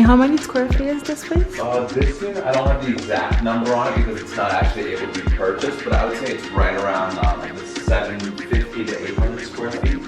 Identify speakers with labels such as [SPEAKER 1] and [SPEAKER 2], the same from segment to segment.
[SPEAKER 1] how many square feet is this place?
[SPEAKER 2] This unit, I don't have the exact number on it because it's not actually able to be purchased, but I would say it's right around the 750 to 800 square feet.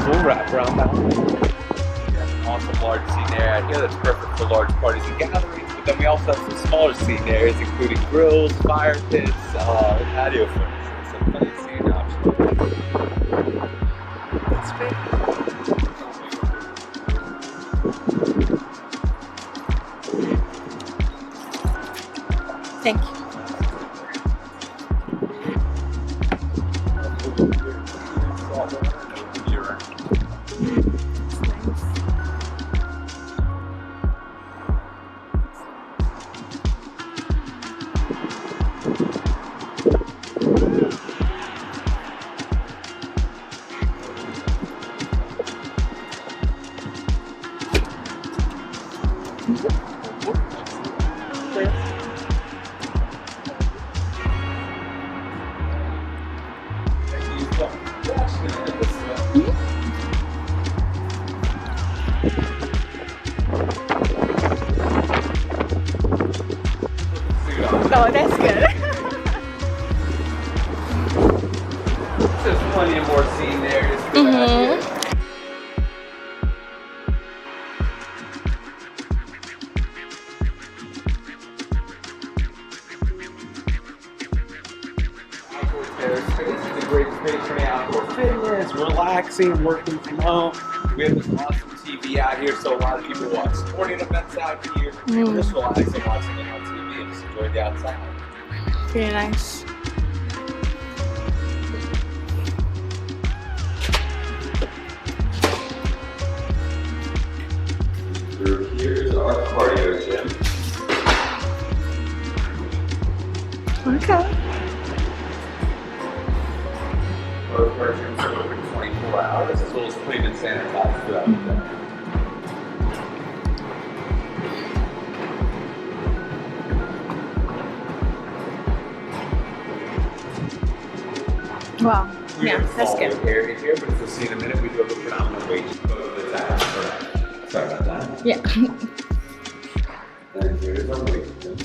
[SPEAKER 2] Full wraparound balcony. We have an awesome large seating area here that's perfect for large parties and gatherings, but then we also have some smaller seating areas including grills, fire pits, and patio furniture, so plenty of seating options.
[SPEAKER 1] That's great. Thank you. Oh, that's good.
[SPEAKER 2] There's plenty of more seating areas for that. Outdoor terrace space is a great space for any outdoor fitness, relaxing, working from home. We have this awesome TV out here, so a lot of people watch sporting events out here. Just relaxing, watching it on TV, and just enjoy the outside.
[SPEAKER 1] Very nice.
[SPEAKER 2] Here's our cardio gym.
[SPEAKER 1] Okay.
[SPEAKER 2] Both our gyms are open 24 hours, as well as clean and sanitized throughout the day.
[SPEAKER 1] Wow.
[SPEAKER 2] We
[SPEAKER 1] Yeah,
[SPEAKER 2] have a
[SPEAKER 1] that's
[SPEAKER 2] small
[SPEAKER 1] good.
[SPEAKER 2] area here, but as you'll see in a minute, we do have a predominant wage both of the time. Sorry about that.
[SPEAKER 1] Yeah.
[SPEAKER 2] And here's our weight room.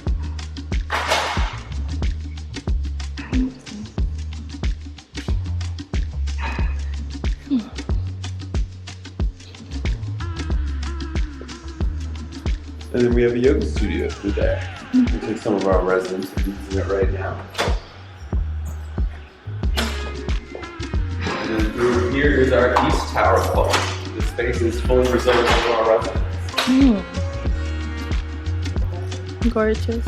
[SPEAKER 2] And then we have a yoga studio through there. We take some of our residents who are using it right now. And then through here is our East Tower Club. This space is fully reserved for our residents.
[SPEAKER 1] Gorgeous.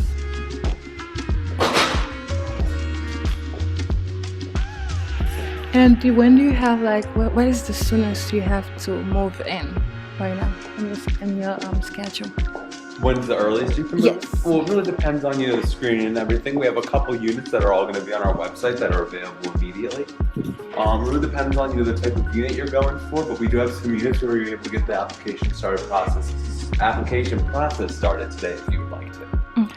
[SPEAKER 1] And when do you have like what is the soonest you have to move in right now in your schedule?
[SPEAKER 2] When's the earliest you can move?
[SPEAKER 1] Yes.
[SPEAKER 2] Well, it really depends on the screening and everything. We have a couple units that are all going to be on our website that are available immediately. It really depends on the type of unit you're going for, but we do have some units where you're able to get the application process started today if you would like to.
[SPEAKER 1] Okay.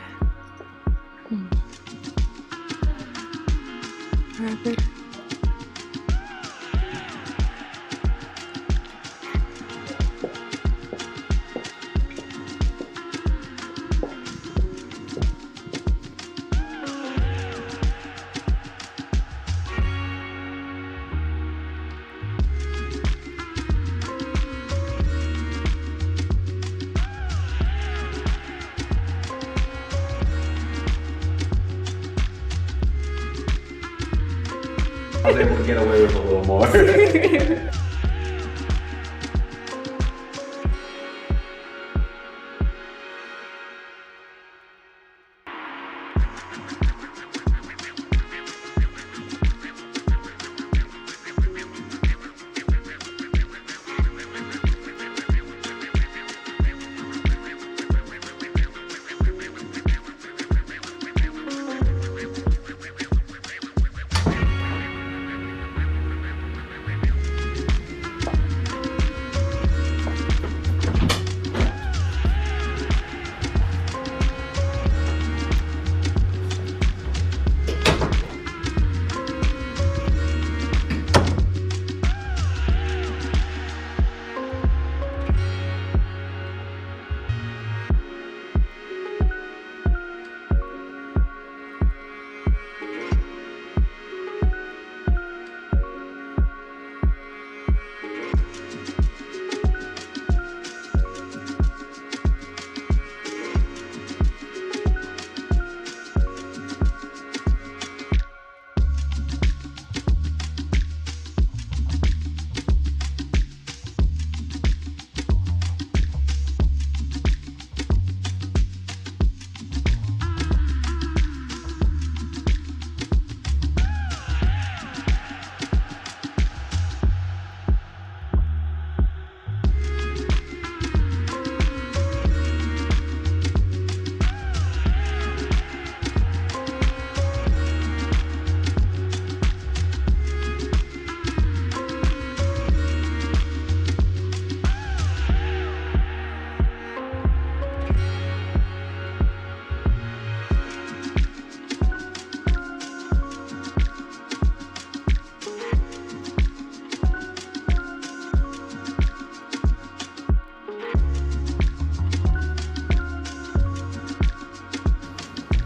[SPEAKER 1] Very good.
[SPEAKER 2] I was able to get away with a little more.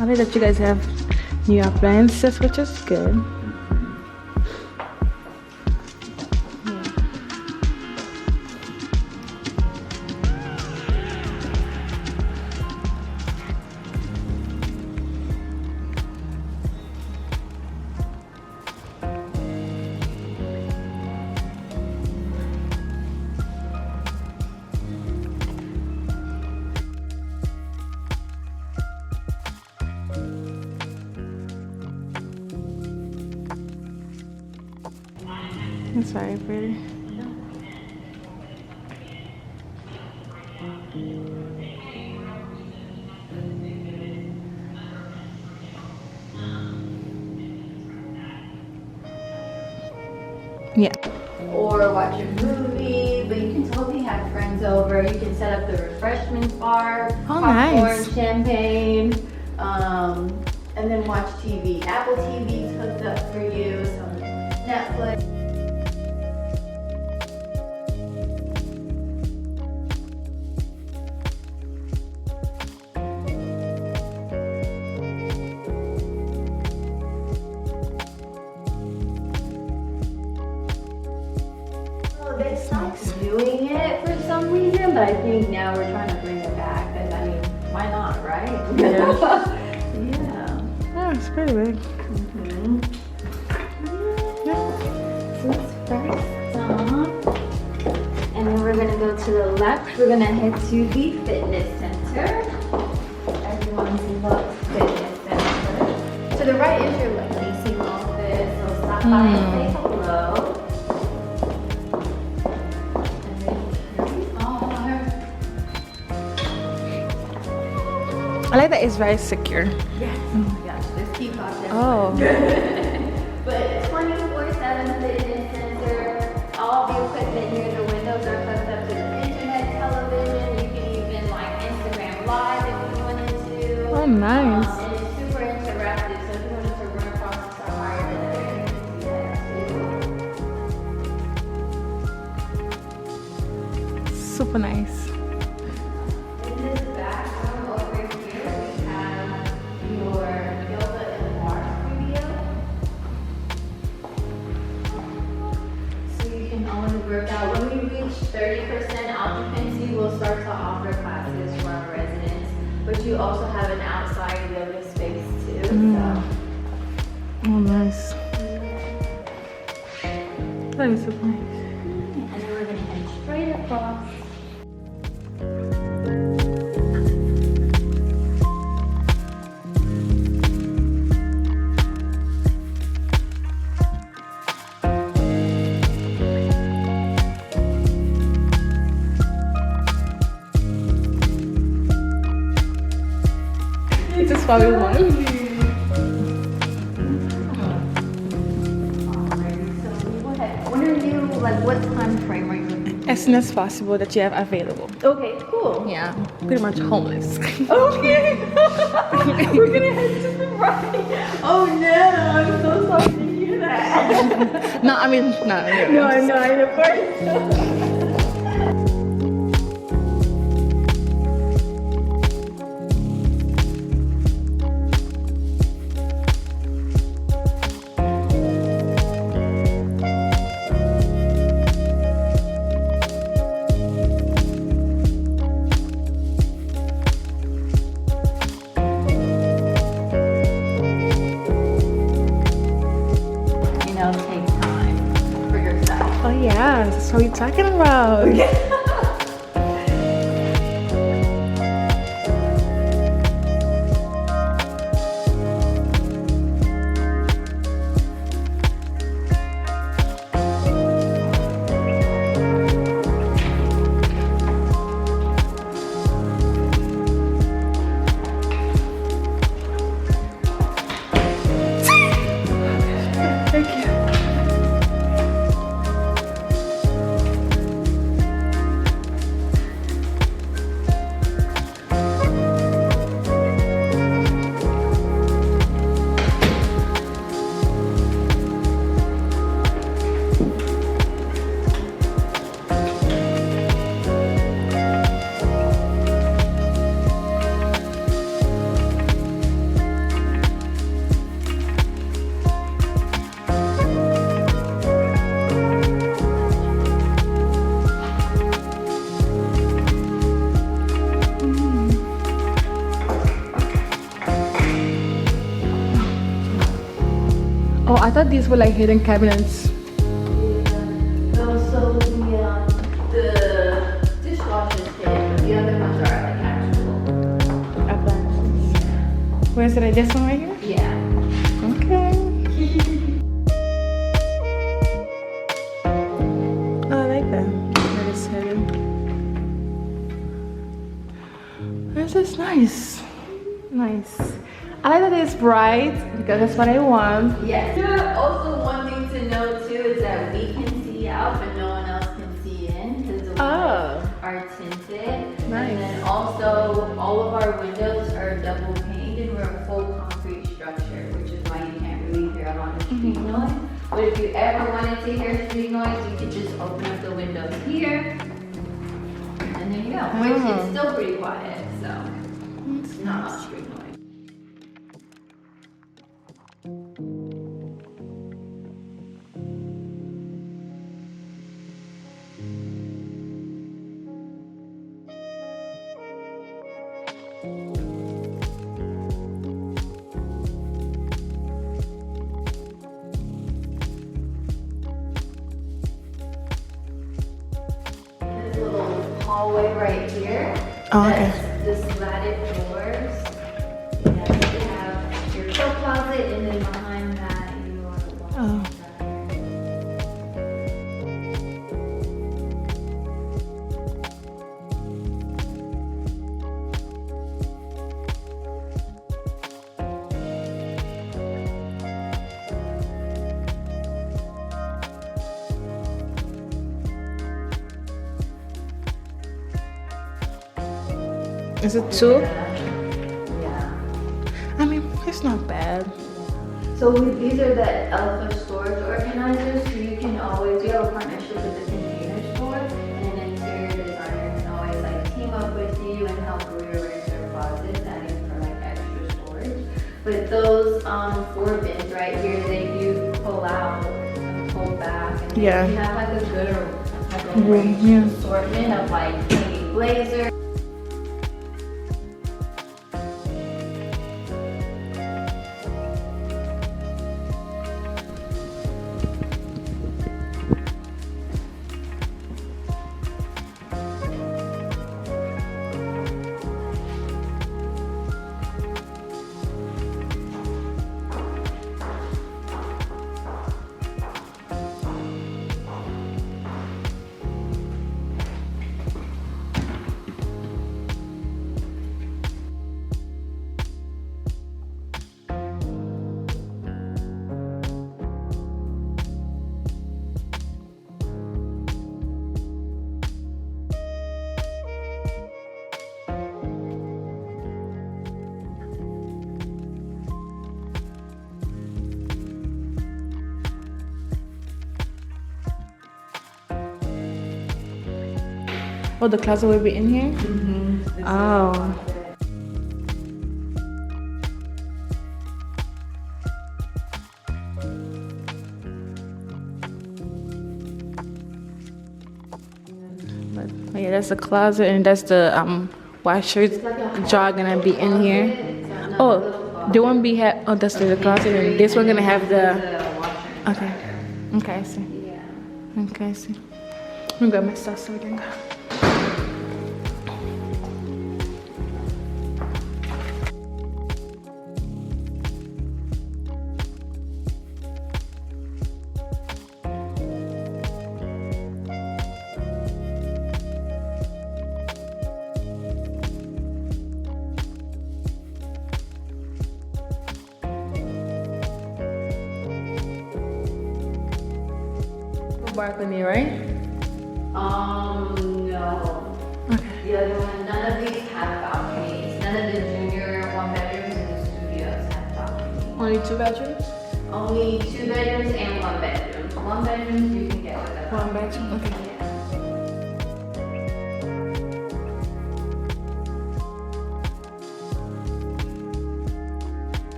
[SPEAKER 1] I like that you guys have new appliances, which is good. It's very pretty. Yeah.
[SPEAKER 3] Or watch a movie, but you can totally have friends over. You can set up the refreshments bar,
[SPEAKER 1] Oh,
[SPEAKER 3] popcorn,
[SPEAKER 1] nice.
[SPEAKER 3] champagne, and then watch TV. Apple TV's hooked up for you, some Netflix. They stopped doing it for some reason, but I think now we're trying to bring it back. And I mean, why not, right?
[SPEAKER 1] Yeah.
[SPEAKER 3] Yeah.
[SPEAKER 1] Oh, it's pretty big.
[SPEAKER 3] So it's first stop. And then we're gonna go to the left. We're gonna head to the fitness center. Everyone loves fitness center. To the right is your leasing office. So stop by and say hello.
[SPEAKER 1] I like that it's very secure.
[SPEAKER 3] Yes. Oh my gosh, there's key fobs everywhere.
[SPEAKER 1] Oh.
[SPEAKER 3] But 24/7 fitness center. All the equipment here, the windows are hooked up to the internet, television. You can even like Instagram Live if you wanted to.
[SPEAKER 1] Oh, nice.
[SPEAKER 3] And it's super interactive, so if you wanted to run across the higher than there, you can do that too.
[SPEAKER 1] Super nice.
[SPEAKER 3] In this back room over here, we have your yoga and bar studio. So you can only work out. When we reach 30% occupancy, we'll start to offer classes for our residents. But you also have an outside yoga space too. So.
[SPEAKER 1] Oh, nice. That is so nice.
[SPEAKER 3] And then we're gonna head straight across.
[SPEAKER 1] This is what we want.
[SPEAKER 3] When are you, like, what time frame are you looking
[SPEAKER 1] As soon as possible that you have available.
[SPEAKER 3] for? Okay, cool.
[SPEAKER 1] Yeah, pretty much homeless.
[SPEAKER 3] Okay. We're gonna head to the right. Oh no, I'm so sorry to hear that.
[SPEAKER 1] No, I mean, no.
[SPEAKER 3] No, of course. You know, take time for yourself.
[SPEAKER 1] Oh yeah, that's what we're talking about. Thank you. Oh, I thought these were like hidden cabinets.
[SPEAKER 3] Also, the dishwasher is hidden, but the other ones are like actual.
[SPEAKER 1] Appliances. Where is it? This one right here?
[SPEAKER 3] Yeah.
[SPEAKER 1] Okay. Oh, I like that. That is hidden. This is nice. Nice. I like that it's bright because that's what I want.
[SPEAKER 3] Yes. Also, one thing to note too is that we can see out, but no one else can see in because the windows are tinted.
[SPEAKER 1] Nice.
[SPEAKER 3] And then also, all of our windows are double paned and we're a full concrete structure, which is why you can't really hear a lot of street noise. But if you ever wanted to hear street noise, you could just open up the windows here, and there you go. Which is still pretty quiet, so it's not much street noise. This little hallway right here.
[SPEAKER 1] Oh, okay.
[SPEAKER 3] That's the slatted doors. And you have your coat closet, and then behind that you are the wall.
[SPEAKER 1] Oh. Is it two?
[SPEAKER 3] Yeah.
[SPEAKER 1] I mean, it's not bad.
[SPEAKER 3] So these are the Elfa storage organizers, so you can always, you have a partnership with the Container Store, and an interior designer can always like team up with you and help rearrange their closets, adding for like extra storage. But those 4 bins right here, they do pull out and pull back, and
[SPEAKER 1] Yeah.
[SPEAKER 3] you have like a good
[SPEAKER 1] Room, yeah.
[SPEAKER 3] assortment of like maybe blazers.
[SPEAKER 1] Oh, the closet will be in here? Oh. Oh yeah, that's the closet and that's the washer jar gonna be in here. Oh, the one we have. Oh, that's the closet, and this one gonna have the. Okay. Okay, I see.
[SPEAKER 3] Yeah.
[SPEAKER 1] Okay, I see. I'm gonna grab my stuff so we can go. Balcony, right?
[SPEAKER 3] No.
[SPEAKER 1] Okay.
[SPEAKER 3] The other one, none of these have balconies. None of the junior one bedrooms in the studios have balconies.
[SPEAKER 1] Only 2 bedrooms?
[SPEAKER 3] Only 2 bedrooms and 1 bedroom. 1 bedroom you can get with a
[SPEAKER 1] 1 bedroom. Okay.
[SPEAKER 3] Yeah.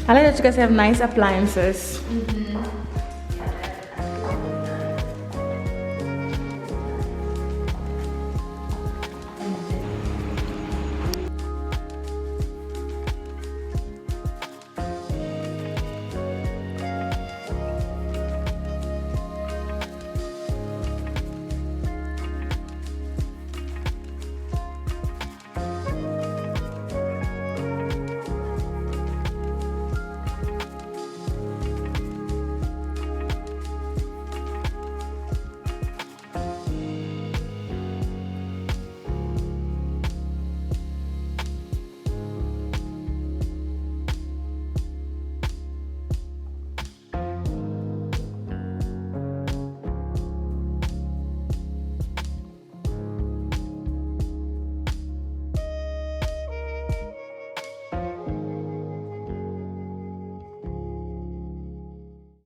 [SPEAKER 1] I like that you guys have nice appliances.